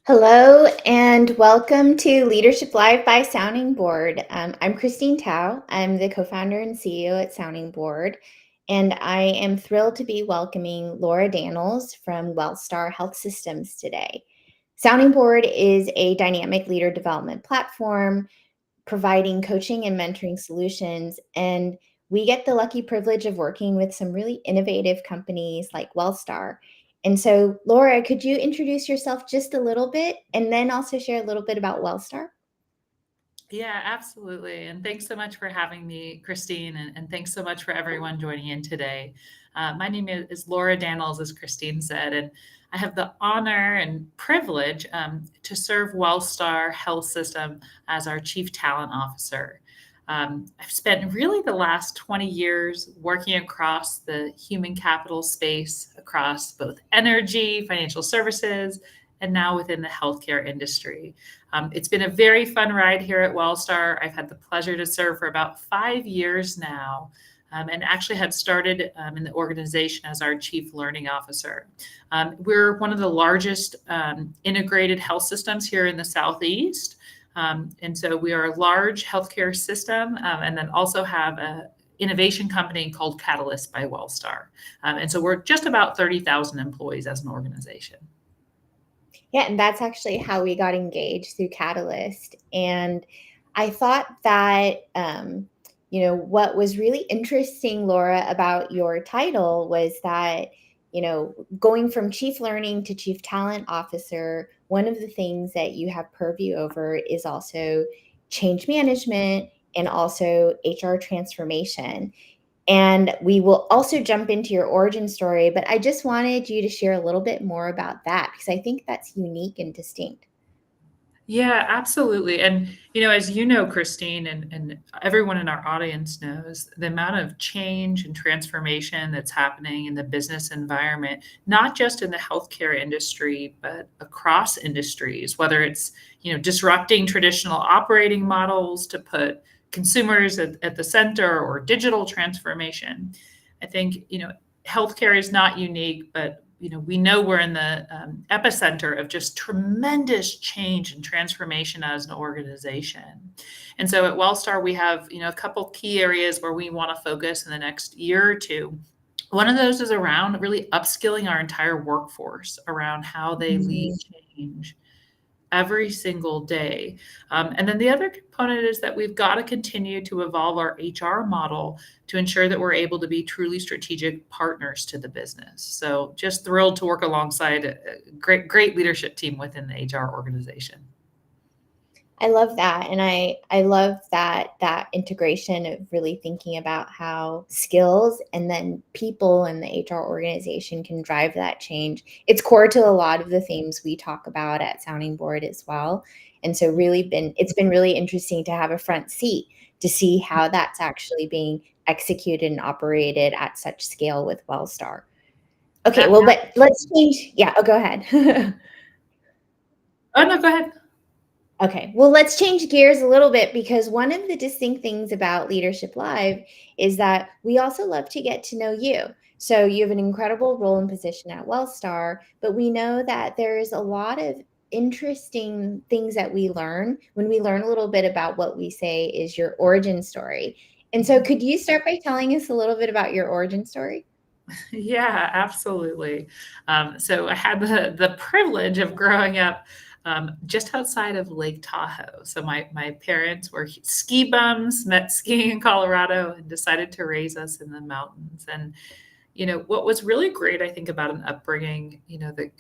Hello and welcome to Leadership Live by Sounding Board. I'm Christine Tao. I'm the co-founder and CEO at Sounding Board, and I am thrilled to be welcoming Laura Dannels from Wellstar Health Systems today. Sounding Board is a dynamic leader development platform providing coaching and mentoring solutions, and we get the lucky privilege of working with some really innovative companies like Wellstar. And so, Laura, could you introduce yourself just a little bit and then also share a little bit about Wellstar? Yeah, absolutely. And thanks so much for having me, Christine. And thanks so much for everyone joining in today. My name is Laura Dannels, as Christine said, and I have the honor and privilege to serve Wellstar Health System as our Chief Talent Officer. I've spent really the last 20 years working across the human capital space, across both energy, financial services, and now within the healthcare industry. It's been a very fun ride here at Wellstar. I've had the pleasure to serve for about 5 years now, and actually had started in the organization as our Chief Learning Officer. We're one of the largest integrated health systems here in the Southeast. And so we are a large healthcare system, and then also have an innovation company called Catalyst by Wellstar. And so we're just about 30,000 employees as an organization. Yeah, and that's actually how we got engaged through Catalyst. And I thought that, what was really interesting, Laura, about your title was that, going from chief learning to chief talent officer, one of the things that you have purview over is also change management and also HR transformation. And we will also jump into your origin story, but I just wanted you to share a little bit more about that because I think that's unique and distinct. Yeah, absolutely. And, as you know, Christine, and everyone in our audience knows, the amount of change and transformation that's happening in the business environment, not just in the healthcare industry, but across industries, whether it's, disrupting traditional operating models to put consumers at the center, or digital transformation. I think, healthcare is not unique, but we know we're in the epicenter of just tremendous change and transformation as an organization. And so at Wellstar, we have, a couple key areas where we want to focus in the next year or two. One of those is around really upskilling our entire workforce around how they lead change every single day. And then the other component is that we've got to continue to evolve our HR model to ensure that we're able to be truly strategic partners to the business. So just thrilled to work alongside a great leadership team within the HR organization. I love that. And I love that integration of really thinking about how skills and then people in the HR organization can drive that change. It's core to a lot of the themes we talk about at Sounding Board as well. And so it's been really interesting to have a front seat to see how that's actually being executed and operated at such scale with Wellstar. Okay, well, but let's change. Yeah, go ahead. Oh, no, go ahead. Okay, well, let's change gears a little bit because one of the distinct things about Leadership Live is that we also love to get to know you. So you have an incredible role and position at Wellstar, but we know that there's a lot of interesting things that we learn when we learn a little bit about what we say is your origin story. And so could you start by telling us a little bit about your origin story? Yeah, absolutely. So I had the privilege of growing up just outside of Lake Tahoe. So my parents were ski bums, met skiing in Colorado, and decided to raise us in the mountains. And what was really great, I think, about an upbringing, that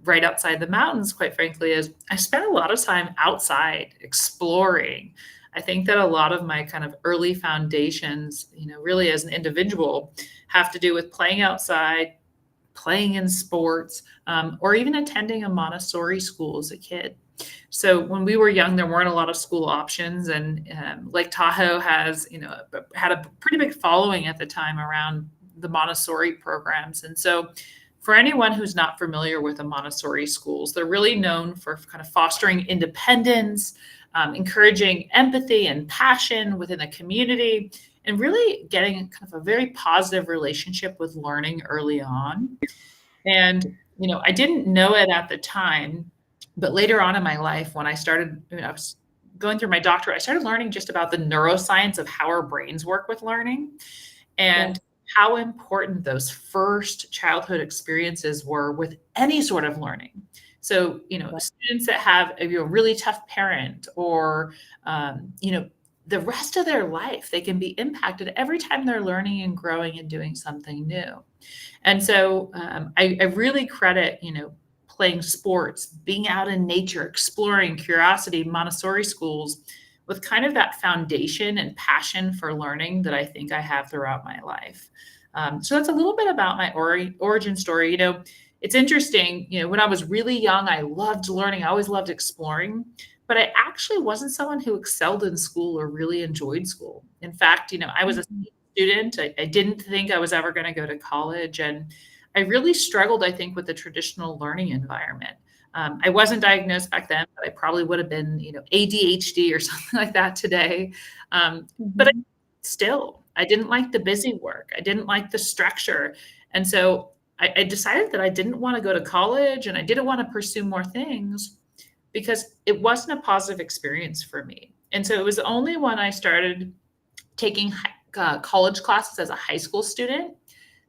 right outside the mountains, quite frankly, is I spent a lot of time outside exploring. I think that a lot of my kind of early foundations, really as an individual, have to do with playing outside, playing in sports, or even attending a Montessori school as a kid. So when we were young, there weren't a lot of school options, and Lake Tahoe had a pretty big following at the time around the Montessori programs. And so for anyone who's not familiar with the Montessori schools, they're really known for kind of fostering independence, encouraging empathy and passion within the community, and really getting kind of a very positive relationship with learning early on. And, I didn't know it at the time, but later on in my life, when I was going through my doctorate, I started learning just about the neuroscience of how our brains work with learning Yes. and how important those first childhood experiences were with any sort of learning. So, What? students that have a really tough parent or, the rest of their life, they can be impacted every time they're learning and growing and doing something new. And so I really credit, playing sports, being out in nature, exploring, curiosity, Montessori schools with kind of that foundation and passion for learning that I think I have throughout my life. So that's a little bit about my origin story. It's interesting, when I was really young, I loved learning, I always loved exploring. But I actually wasn't someone who excelled in school or really enjoyed school. In fact, I was a Mhm. student. I didn't think I was ever going to go to college. And I really struggled, I think, with the traditional learning environment. I wasn't diagnosed back then, but I probably would have been, ADHD or something like that today. But Mhm. I didn't like the busy work. I didn't like the structure. And so I decided that I didn't want to go to college and I didn't want to pursue more things because it wasn't a positive experience for me. And so it was only when I started taking college classes as a high school student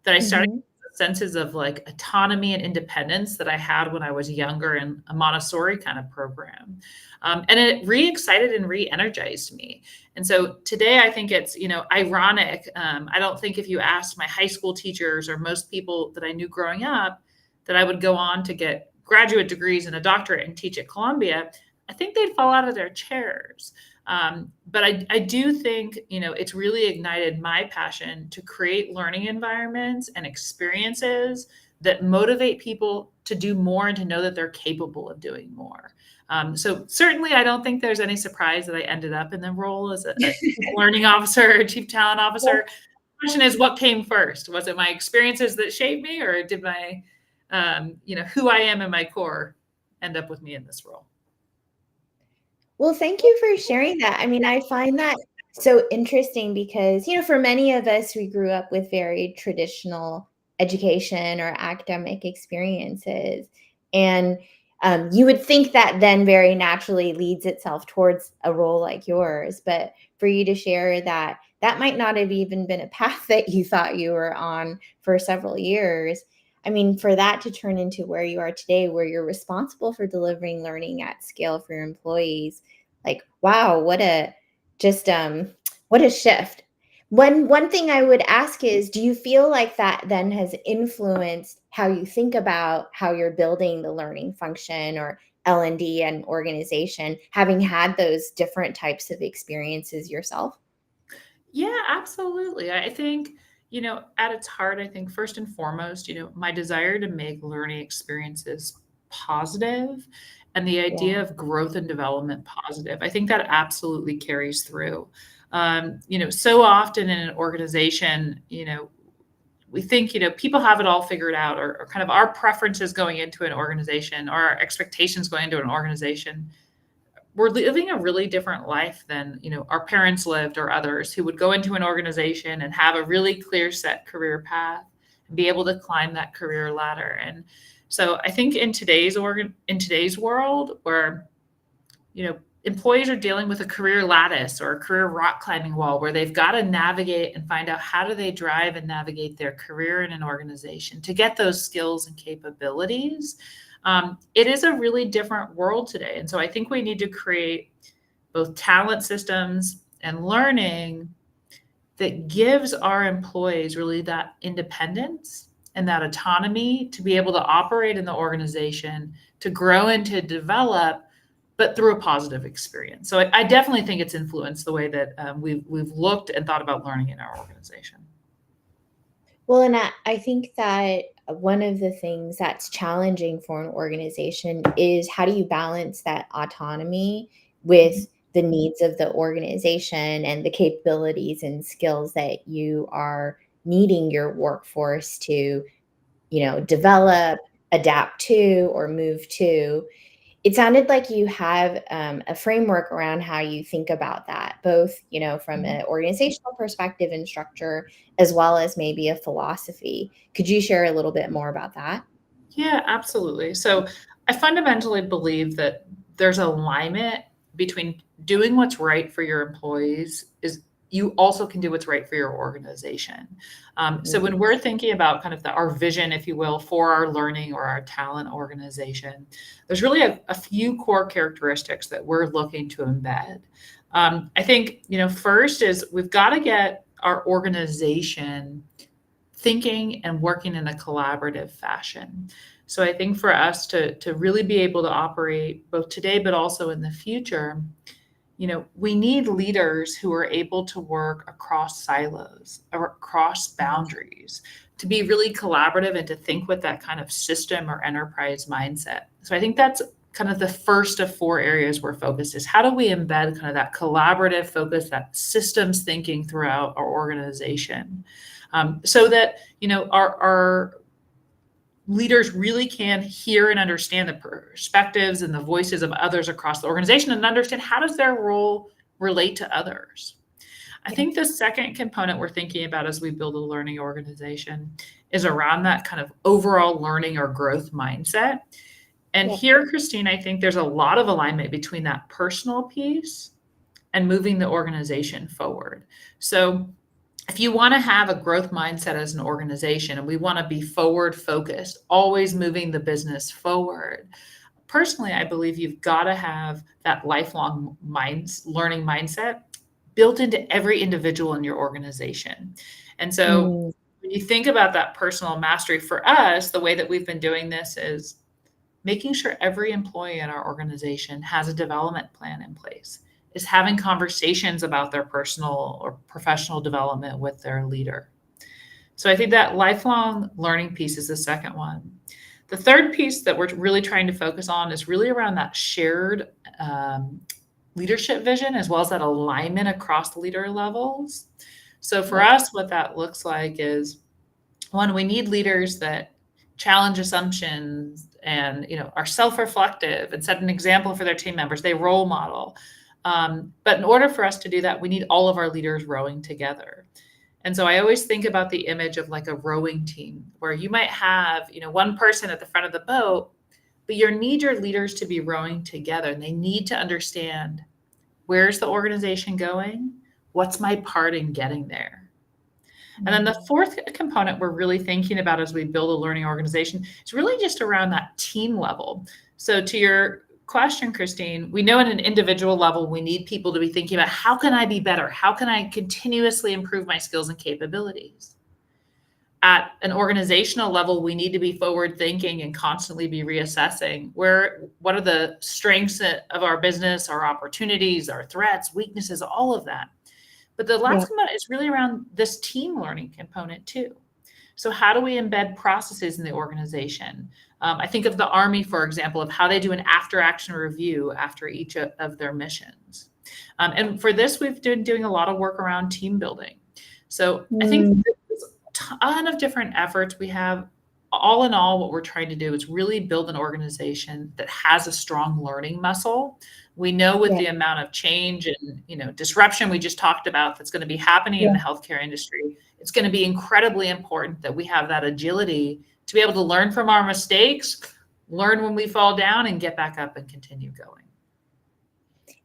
that I started Mhm. the senses of like autonomy and independence that I had when I was younger in a Montessori kind of program. And it re-excited and re-energized me. And so today I think it's, ironic. I don't think if you asked my high school teachers or most people that I knew growing up that I would go on to get graduate degrees and a doctorate and teach at Columbia, I think they'd fall out of their chairs. But I do think, it's really ignited my passion to create learning environments and experiences that motivate people to do more and to know that they're capable of doing more. So certainly, I don't think there's any surprise that I ended up in the role as a chief learning officer or chief talent officer. The question is, what came first? Was it my experiences that shaped me, or did my, who I am in my core end up with me in this role? Well, thank you for sharing that. I mean, I find that so interesting because, for many of us, we grew up with very traditional education or academic experiences. And you would think that then very naturally leads itself towards a role like yours. But for you to share that, that might not have even been a path that you thought you were on for several years. I mean, for that to turn into where you are today, where you're responsible for delivering learning at scale for your employees, like, wow, just what a shift. One thing I would ask is, do you feel like that then has influenced how you think about how you're building the learning function or L&D and organization, having had those different types of experiences yourself? Yeah, absolutely. I think, at its heart, I think first and foremost, my desire to make learning experiences positive and the idea Yeah. of growth and development positive. I think that absolutely carries through. So often in an organization, we think, people have it all figured out, or kind of our preferences going into an organization or our expectations going into an organization, we're living a really different life than our parents lived or others who would go into an organization and have a really clear set career path and be able to climb that career ladder. And so I think in today's world where employees are dealing with a career lattice or a career rock climbing wall where they've got to navigate and find out how do they drive and navigate their career in an organization to get those skills and capabilities. It is a really different world today. And so I think we need to create both talent systems and learning that gives our employees really that independence and that autonomy to be able to operate in the organization, to grow and to develop, but through a positive experience. So I definitely think it's influenced the way that we've looked and thought about learning in our organization. Well, and I think that one of the things that's challenging for an organization is how do you balance that autonomy with Mhm. the needs of the organization and the capabilities and skills that you are needing your workforce to, develop, adapt to, or move to. It sounded like you have a framework around how you think about that, both, from Mhm. an organizational perspective and structure, as well as maybe a philosophy. Could you share a little bit more about that? Yeah, absolutely. So I fundamentally believe that there's alignment between doing what's right for your employees is you also can do what's right for your organization. So when Mhm. we're thinking about kind of our vision, if you will, for our learning or our talent organization, there's really a few core characteristics that we're looking to embed. I think, first is we've got to get our organization thinking and working in a collaborative fashion. So I think for us to really be able to operate both today but also in the future, we need leaders who are able to work across silos or across boundaries, to be really collaborative and to think with that kind of system or enterprise mindset. So I think that's kind of the first of four areas we're focused is how do we embed kind of that collaborative focus, that systems thinking throughout our organization, so that our leaders really can hear and understand the perspectives and the voices of others across the organization and understand how does their role relate to others. I Yeah. think the second component we're thinking about as we build a learning organization is around that kind of overall learning or growth mindset. And Yeah. here, Christine, I think there's a lot of alignment between that personal piece and moving the organization forward. So if you want to have a growth mindset as an organization and we want to be forward focused, always moving the business forward, personally, I believe you've got to have that lifelong learning mindset built into every individual in your organization. And so Mm, when you think about that personal mastery for us, the way that we've been doing this is making sure every employee in our organization has a development plan in place, is having conversations about their personal or professional development with their leader. So I think that lifelong learning piece is the second one. The third piece that we're really trying to focus on is really around that shared leadership vision as well as that alignment across the leader levels. So for yeah. us, what that looks like is one, we need leaders that challenge assumptions and are self-reflective and set an example for their team members. They role model. But in order for us to do that, we need all of our leaders rowing together. And so I always think about the image of like a rowing team where you might have, one person at the front of the boat, but you need your leaders to be rowing together and they need to understand where's the organization going? What's my part in getting there? And then the Mm, fourth component we're really thinking about as we build a learning organization is really just around that team level. So to your question, Christine, we know at an individual level, we need people to be thinking about how can I be better? How can I continuously improve my skills and capabilities? At an organizational level, we need to be forward thinking and constantly be reassessing what are the strengths of our business, our opportunities, our threats, weaknesses, all of that. But the yeah. last component is really around this team learning component too. So how do we embed processes in the organization? I think of the Army, for example, of how they do an after action review after each of their missions. And for this, we've been doing a lot of work around team building. So I think Mm, there's a ton of different efforts we have. All in all, what we're trying to do is really build an organization that has a strong learning muscle. We know with yeah. the amount of change and disruption we just talked about that's going to be happening in Yeah. the healthcare industry, it's going to be incredibly important that we have that agility to be able to learn from our mistakes, learn when we fall down, and get back up and continue going.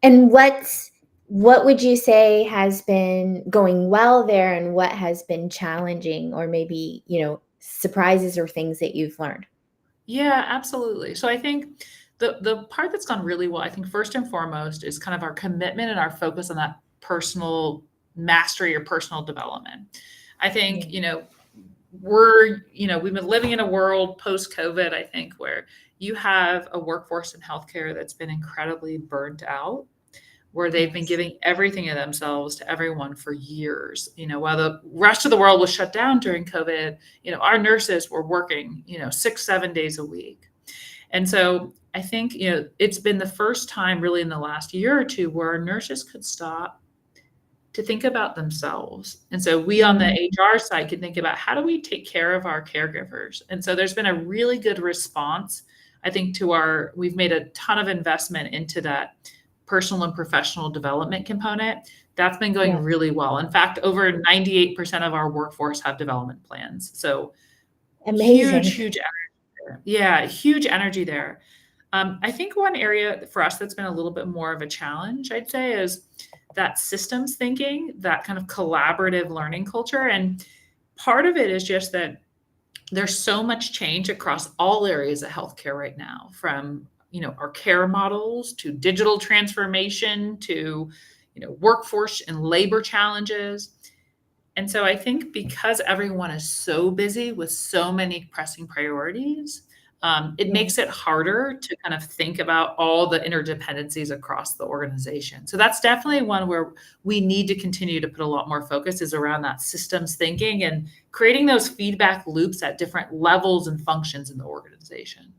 And what would you say has been going well there and what has been challenging or maybe, surprises or things that you've learned? Yeah, absolutely. So I think the part that's gone really well, I think first and foremost is kind of our commitment and our focus on that personal mastery or personal development. I think, Yeah. we've been living in a world post COVID, I think, where you have a workforce in healthcare that's been incredibly burnt out, where they've been Yes. giving everything of themselves to everyone for years. While the rest of the world was shut down during COVID, our nurses were working, 6, 7 days a week. And so I think, it's been the first time really in the last year or two where our nurses could stop to think about themselves. And so we on the Mm, HR side can think about how do we take care of our caregivers? And so there's been a really good response, I think, we've made a ton of investment into that personal and professional development component. That's been going yeah. really well. In fact, over 98% of our workforce have development plans. So huge, Amazing. huge energy there. Yeah, huge energy there. I think one area for us that's been a little bit more of a challenge, I'd say, is that systems thinking, that kind of collaborative learning culture. And part of it is just that there's so much change across all areas of healthcare right now, from our care models to digital transformation to workforce and labor challenges. And so I think because everyone is so busy with so many pressing priorities, it Yeah. makes it harder to kind of think about all the interdependencies across the organization. So that's definitely one where we need to continue to put a lot more focus is around that systems thinking and creating those feedback loops at different levels and functions in the organization.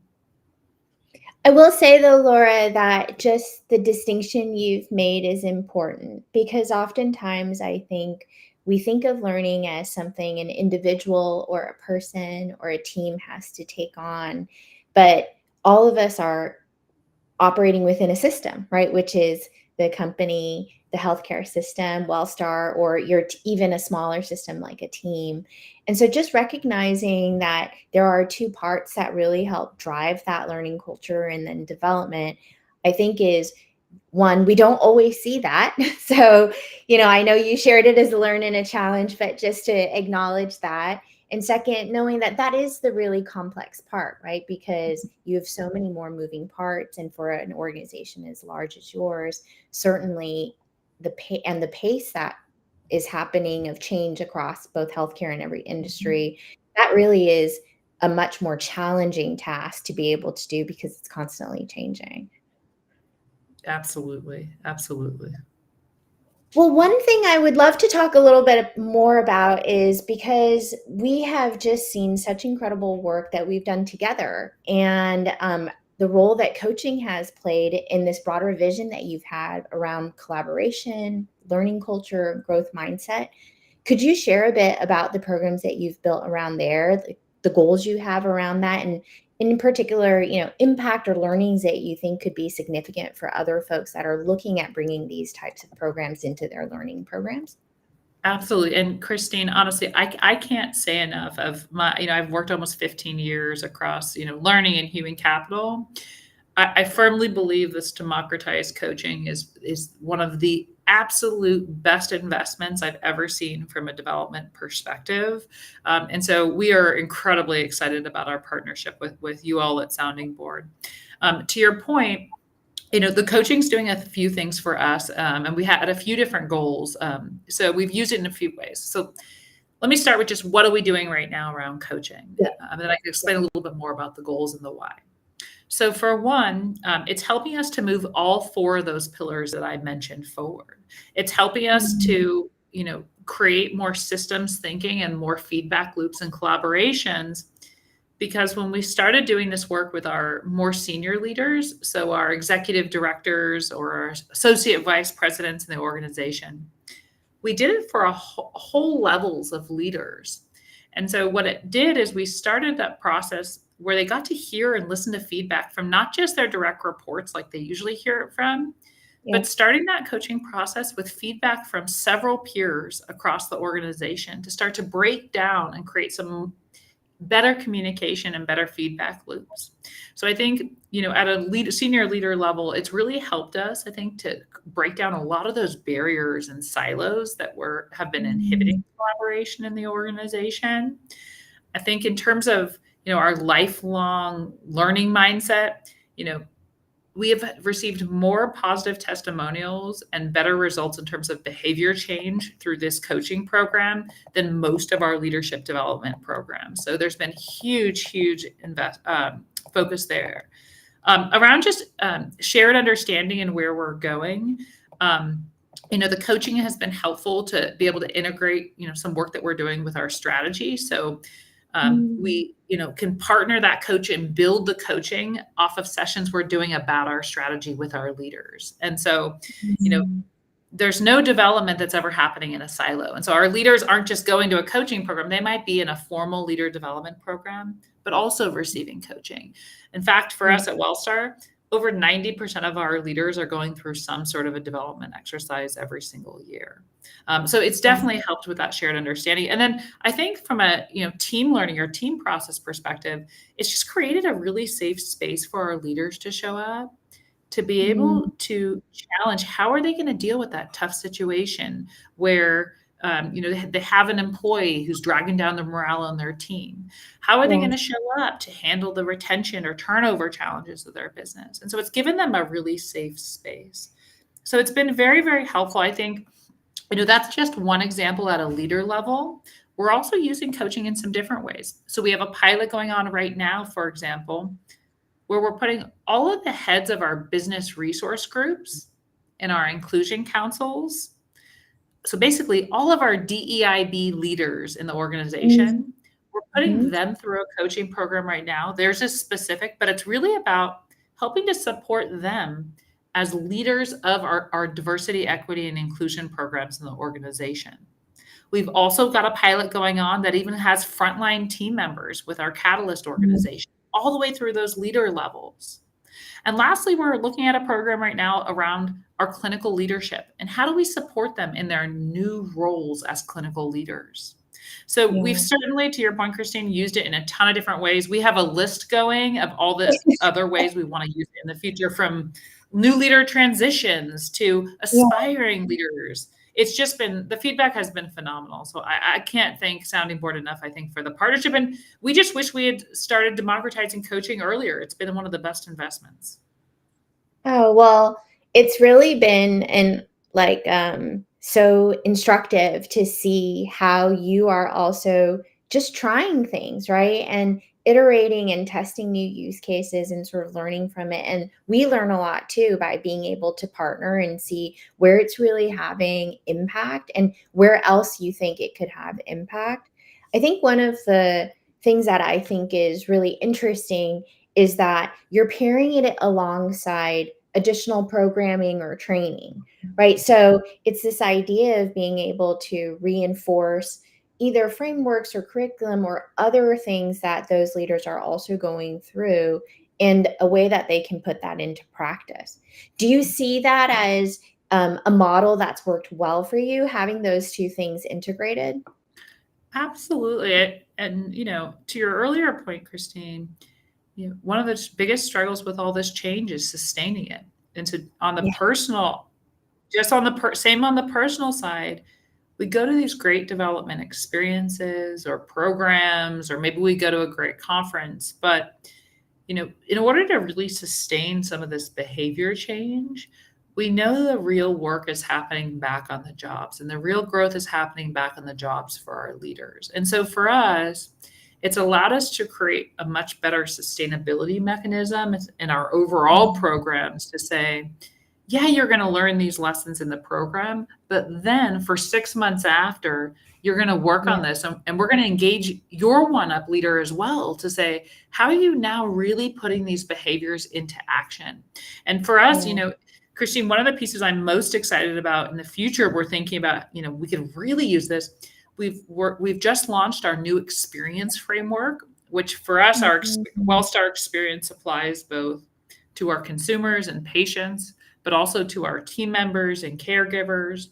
I will say though, Laura, that just the distinction you've made is important because oftentimes I think we think of learning as something an individual or a person or a team has to take on, but all of us are operating within a system, right? Which is the company, the healthcare system, Wellstar, or even a smaller system like a team. And so just recognizing that there are two parts that really help drive that learning culture and then development, I think is one, we don't always see that. So, I know you shared it as a learn and a challenge, but just to acknowledge that. And second, knowing that that is the really complex part, right? Because you have so many more moving parts. And for an organization as large as yours, certainly the pace that is happening of change across both healthcare and every industry, that really is a much more challenging task to be able to do because it's constantly changing. Absolutely. Absolutely. Well, one thing I would love to talk a little bit more about is because we have just seen such incredible work that we've done together and the role that coaching has played in this broader vision that you've had around collaboration, learning culture, growth mindset. Could you share a bit about the programs that you've built around there, the goals you have around that, and in particular, impact or learnings that you think could be significant for other folks that are looking at bringing these types of programs into their learning programs? Absolutely. And Christine, honestly, I can't say enough of I've worked almost 15 years across, learning and human capital. I firmly believe this democratized coaching is one of the absolute best investments I've ever seen from a development perspective. And so we are incredibly excited about our partnership with you all at Sounding Board. To your point, the coaching's doing a few things for us, and we had a few different goals. So we've used it in a few ways. So let me start with just what are we doing right now around coaching, Yeah. and then I can explain a little bit more about the goals and the why. So for one, it's helping us to move all four of those pillars that I mentioned forward. It's helping us Mhm. to, create more systems thinking and more feedback loops and collaborations. Because when we started doing this work with our more senior leaders, so our executive directors or our associate vice presidents in the organization, we did it for a whole levels of leaders. And so what it did is we started that process where they got to hear and listen to feedback from not just their direct reports like they usually hear it from, Yeah. but starting that coaching process with feedback from several peers across the organization to start to break down and create some better communication and better feedback loops. So I think, at a senior leader level, it's really helped us, I think, to break down a lot of those barriers and silos that have been Mm. inhibiting collaboration in the organization. I think in terms of, our lifelong learning mindset, you know, we have received more positive testimonials and better results in terms of behavior change through this coaching program than most of our leadership development programs. So there's been huge focus there. Around just shared understanding and where we're going. Um, the coaching has been helpful to be able to integrate, some work that we're doing with our strategy. So Mm. we, can partner that coach and build the coaching off of sessions we're doing about our strategy with our leaders. And so, you know, Mm. there's no development that's ever happening in a silo. And so our leaders aren't just going to a coaching program. They might be in a formal leader development program, but also receiving coaching. In fact, for Yeah. us at Wellstar, over 90% of our leaders are going through some sort of a development exercise every single year. So it's definitely helped with that shared understanding. And then I think from a team learning or team process perspective, it's just created a really safe space for our leaders to show up, to be Mm. able to challenge how are they going to deal with that tough situation where they have an employee who's dragging down the morale on their team. How are they going to Yes. show up to handle the retention or turnover challenges of their business? And so it's given them a really safe space. So it's been very helpful. I think that's just one example at a leader level. We're also using coaching in some different ways. So we have a pilot going on right now, for example, where we're putting all of the heads of our business resource groups and our inclusion councils. So basically, all of our DEIB leaders in the Mm. organization, we're putting Mhm. them through a coaching program right now. Theirs is specific, but it's really about helping to support them as leaders of our diversity, equity, and inclusion programs in the organization. We've also got a pilot going on that even has frontline team members with our Catalyst Mm. organization, all the way through those leader levels. And lastly, we're looking at a program right now around our clinical leadership and how do we support them in their new roles as clinical leaders. So we've Yeah. certainly, to your point, Christine, used it in a ton of different ways. We have a list going of all the other ways we want to use it in the future, from new leader transitions to Yeah. aspiring leaders. It's just been, the feedback has been phenomenal. So I can't thank Sounding Board enough, I think, for the partnership. And we just wish we had started democratizing coaching earlier. It's been one of the best investments. Oh, well, it's really been so instructive to see how you are also just trying things, right? And iterating and testing new use cases and sort of learning from it. And we learn a lot too by being able to partner and see where it's really having impact and where else you think it could have impact. I think one of the things that I think is really interesting is that you're pairing it alongside additional programming or training, right? So it's this idea of being able to reinforce either frameworks or curriculum or other things that those leaders are also going through and a way that they can put that into practice. Do you see that as a model that's worked well for you, having those two things integrated? Absolutely. And, to your earlier point, Christine, one of the biggest struggles with all this change is sustaining it. And so on the Yeah. personal, just on the same on the personal side, we go to these great development experiences or programs, or maybe we go to a great conference, but in order to really sustain some of this behavior change, we know the real work is happening back on the jobs and the real growth is happening back on the jobs for our leaders. And so for us, it's allowed us to create a much better sustainability mechanism in our overall programs to say, yeah, you're going to learn these lessons in the program, but then for 6 months after, you're going to work Yeah. on this and we're going to engage your one up leader as well to say, how are you now really putting these behaviors into action? And for us, Yeah. Christine, one of the pieces I'm most excited about in the future, we're thinking about, we could really use this. We've just launched our new experience framework, which for us, our Mhm. Wellstar experience applies both to our consumers and patients, but also to our team members and caregivers.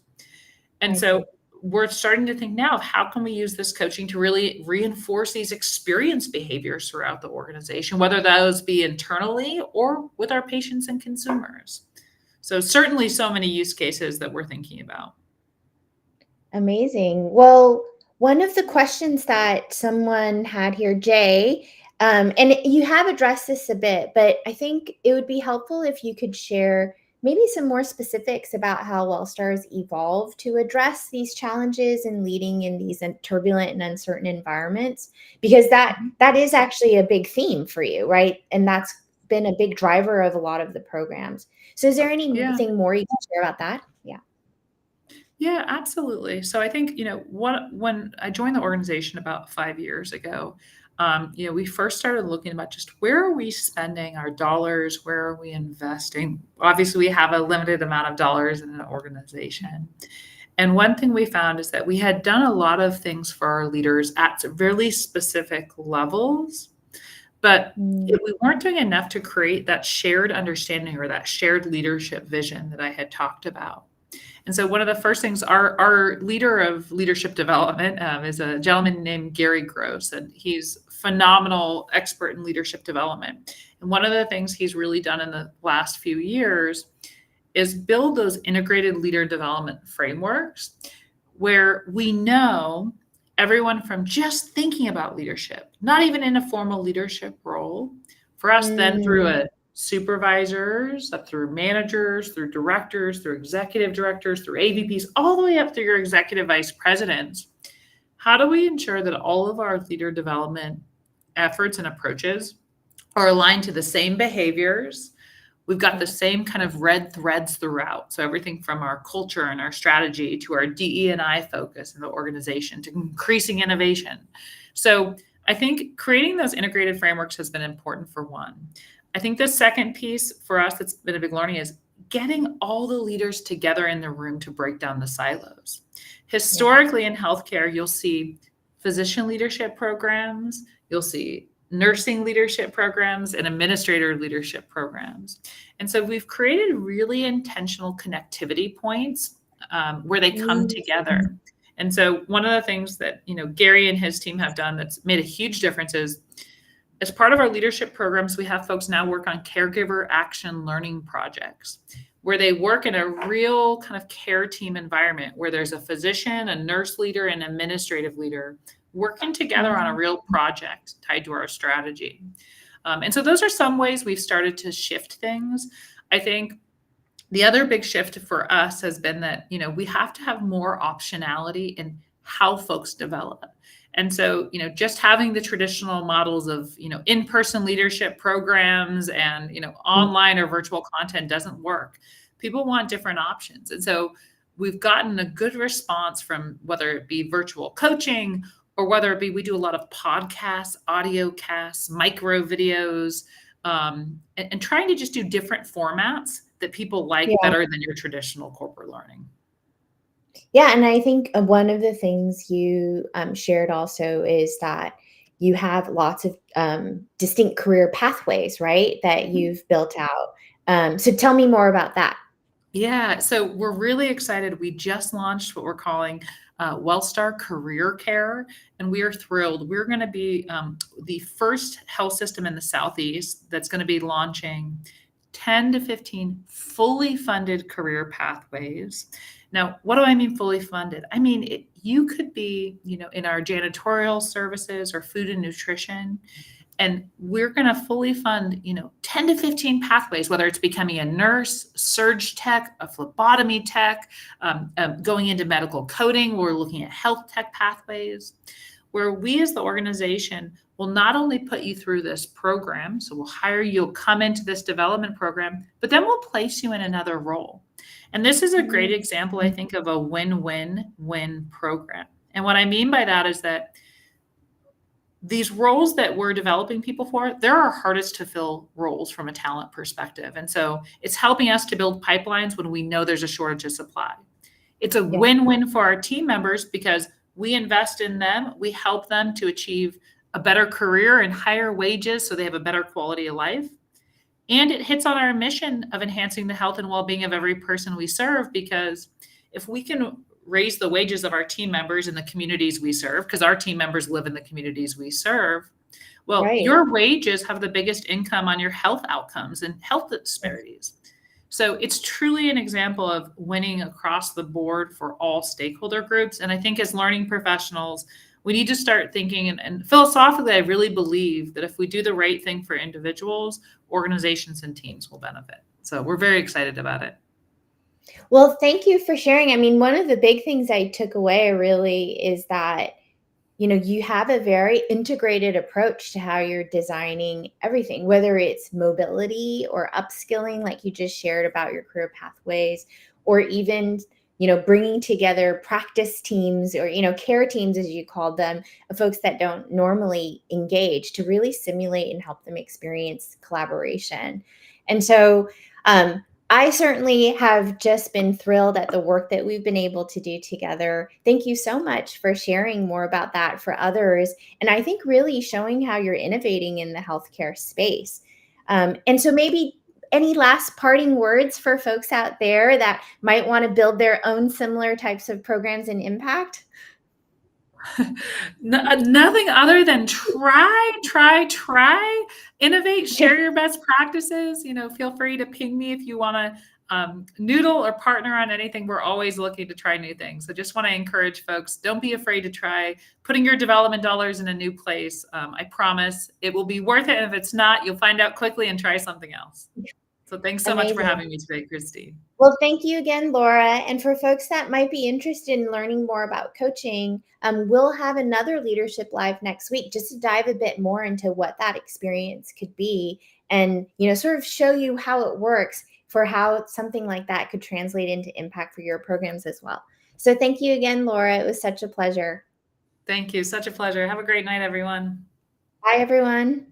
And I so see. we're starting to think now of how can we use this coaching to really reinforce these experience behaviors throughout the organization, whether those be internally or with our patients and consumers. So certainly so many use cases that we're thinking about. Amazing. Well, one of the questions that someone had here, Jay, And you have addressed this a bit, but I think it would be helpful if you could share maybe some more specifics about how WellStars evolved to address these challenges and leading in these turbulent and uncertain environments, because that is actually a big theme for you, right? And that's been a big driver of a lot of the programs. So is there Yeah. anything more you can share about that? Yeah. Yeah, absolutely. So I think, when I joined the organization about 5 years ago, we first started looking about just where are we spending our dollars? Where are we investing? Obviously, we have a limited amount of dollars in an organization. And one thing we found is that we had done a lot of things for our leaders at really specific levels, but Mm, we weren't doing enough to create that shared understanding or that shared leadership vision that I had talked about. And so one of the first things, our leader of leadership development is a gentleman named Gary Gross, and he's phenomenal expert in leadership development. And one of the things he's really done in the last few years is build those integrated leader development frameworks where we know everyone from just thinking about leadership, not even in a formal leadership role, for us then through mm, a supervisors, up through managers, through directors, through executive directors, through AVPs, all the way up through your executive vice presidents. How do we ensure that all of our leader development efforts and approaches are aligned to the same behaviors? We've got the yeah. same kind of red threads throughout. So everything from our culture and our strategy to our DE&I focus in the organization to increasing innovation. So I think creating those integrated frameworks has been important for one. I think the second piece for us that's been a big learning is getting all the leaders together in the room to break down the silos. Yeah. Historically in healthcare, you'll see physician leadership programs, you'll see nursing leadership programs, and administrator leadership programs. And so we've created really intentional connectivity points where they come Mm, together. And so one of the things that Gary and his team have done that's made a huge difference is, as part of our leadership programs, we have folks now work on caregiver action learning projects where they work in a real kind of care team environment where there's a physician, a nurse leader, and administrative leader working together on a mm, real project tied to our strategy. And so those are some ways we've started to shift things. I think the other big shift for us has been that, we have to have more optionality in how folks develop. And so, just having the traditional models of, in-person leadership programs and, mm. online or virtual content doesn't work. People want different options. And so we've gotten a good response from whether it be virtual coaching or whether it be we do a lot of podcasts, audio casts, micro videos, and trying to just do different formats that people like Yeah. better than your traditional corporate learning. Yeah, and I think one of the things you shared also is that you have lots of distinct career pathways, right? That you've built out. So tell me more about that. Yeah, so we're really excited. We just launched what we're calling WellStar Career Care, and we are thrilled. We're going to be the first health system in the Southeast that's going to be launching 10 to 15 fully funded career pathways. Now, what do I mean fully funded? I mean, you could be, in our janitorial services or food and nutrition, and we're going to fully fund 10 to 15 pathways, whether it's becoming a nurse, surge tech, a phlebotomy tech, going into medical coding. We're looking at health tech pathways where we as the organization will not only put you through this program, so we'll hire you, you'll come into this development program, but then we'll place you in another role. And this is a great Mm, example, I think, of a win-win-win program. And what I mean by that is that these roles that we're developing people for, they're our hardest to fill roles from a talent perspective. And so it's helping us to build pipelines when we know there's a shortage of supply. It's a yeah, win-win for our team members because we invest in them, we help them to achieve a better career and higher wages so they have a better quality of life. And it hits on our mission of enhancing the health and well-being of every person we serve, because if we can raise the wages of our team members in the communities we serve, because our team members live in the communities we serve, well, right. your wages have the biggest income on your health outcomes and health disparities. So it's truly an example of winning across the board for all stakeholder groups. And I think as learning professionals, we need to start thinking, and philosophically, I really believe that if we do the right thing for individuals, organizations and teams will benefit. So we're very excited about it. Well, thank you for sharing. I mean, one of the big things I took away really is that you have a very integrated approach to how you're designing everything, whether it's mobility or upskilling, like you just shared about your career pathways, or even, bringing together practice teams or, care teams, as you called them, of folks that don't normally engage to really simulate and help them experience collaboration. And so, I certainly have just been thrilled at the work that we've been able to do together. Thank you so much for sharing more about that for others. And I think really showing how you're innovating in the healthcare space. And so, maybe any last parting words for folks out there that might want to build their own similar types of programs and impact? Nothing other than try, innovate, share your best practices. Feel free to ping me if you want to noodle or partner on anything. We're always looking to try new things. So just want to encourage folks, don't be afraid to try putting your development dollars in a new place. I promise it will be worth it. And if it's not, you'll find out quickly and try something else. So thanks so much for Amazing. having me today, Christine. Well, thank you again, Laura. And for folks that might be interested in learning more about coaching, we'll have another Leadership Live next week just to dive a bit more into what that experience could be and, sort of show you how it works for how something like that could translate into impact for your programs as well. So thank you again, Laura. It was such a pleasure. Thank you. Such a pleasure. Have a great night, everyone. Bye, everyone.